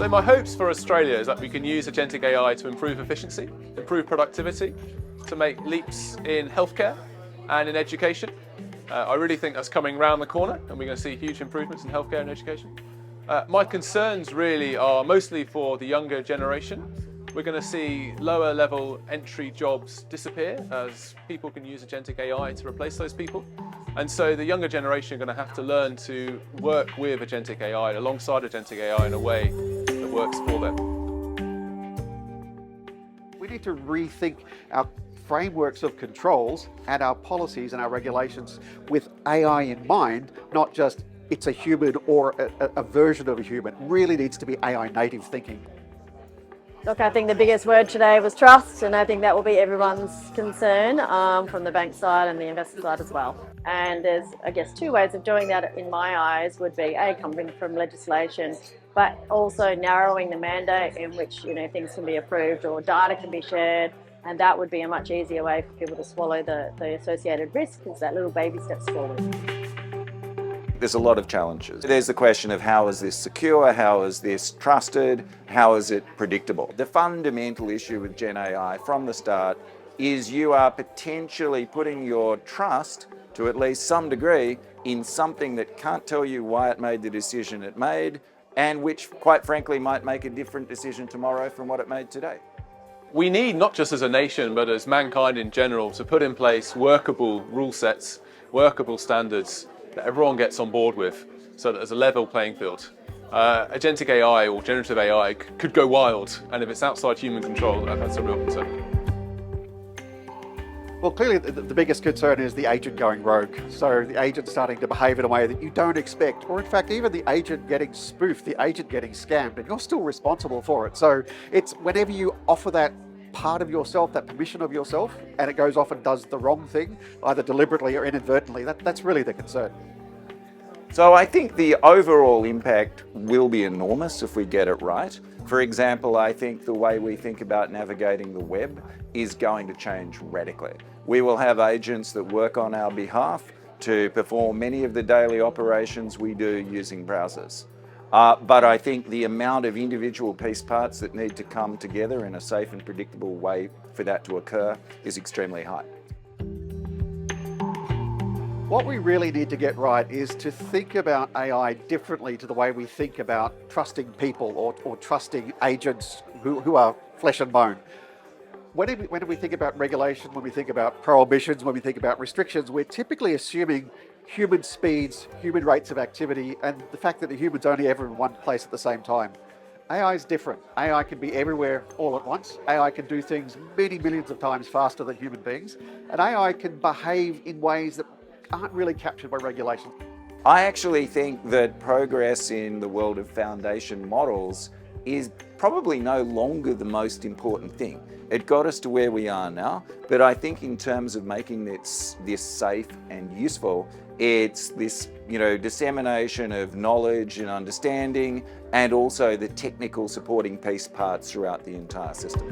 So my hopes for Australia is that we can use agentic AI to improve efficiency, improve productivity, to make leaps in healthcare and in education. I really think that's coming round the corner and we're going to see huge improvements in healthcare and education. My concerns really are mostly for the younger generation. We're going to see lower level entry jobs disappear as people can use agentic AI to replace those people. And so the younger generation are going to have to learn to work with agentic AI, alongside agentic AI in a way that works for them. We need to rethink our frameworks of controls and our policies and our regulations with AI in mind, not just it's a human or a version of a human. It really needs to be AI native thinking. Look, I think the biggest word today was trust, and I think that will be everyone's concern from the bank side and the investor side as well. And there's, I guess, two ways of doing that in my eyes would be coming from legislation, but also narrowing the mandate in which things can be approved or data can be shared, and that would be a much easier way for people to swallow the associated risk, is that little baby steps forward. There's a lot of challenges. There's the question of how is this secure, how is this trusted, how is it predictable? The fundamental issue with Gen AI from the start is you are potentially putting your trust to at least some degree in something that can't tell you why it made the decision it made, and which quite frankly might make a different decision tomorrow from what it made today. We need, not just as a nation, but as mankind in general, to put in place workable rule sets, workable standards that everyone gets on board with, so that there's a level playing field. Agentic AI or generative AI could go wild, and if it's outside human control, that's a real concern. Well, clearly the biggest concern is the agent going rogue. So the agent starting to behave in a way that you don't expect, or in fact, even the agent getting spoofed, the agent getting scammed, and you're still responsible for it. So it's whenever you offer that part of yourself, that permission of yourself, and it goes off and does the wrong thing, either deliberately or inadvertently, that's really the concern. So I think the overall impact will be enormous if we get it right. For example, I think the way we think about navigating the web is going to change radically. We will have agents that work on our behalf to perform many of the daily operations we do using browsers. But I think the amount of individual piece parts that need to come together in a safe and predictable way for that to occur is extremely high. What we really need to get right is to think about AI differently to the way we think about trusting people or trusting agents who are flesh and bone. When we think about regulation, when we think about prohibitions, when we think about restrictions, we're typically assuming human speeds, human rates of activity, and the fact that the human's only ever in one place at the same time. AI is different. AI can be everywhere all at once. AI can do things many millions of times faster than human beings. And AI can behave in ways that aren't really captured by regulation. I actually think that progress in the world of foundation models is probably no longer the most important thing. It got us to where we are now, but I think in terms of making this safe and useful, it's this dissemination of knowledge and understanding, and also the technical supporting piece parts throughout the entire system.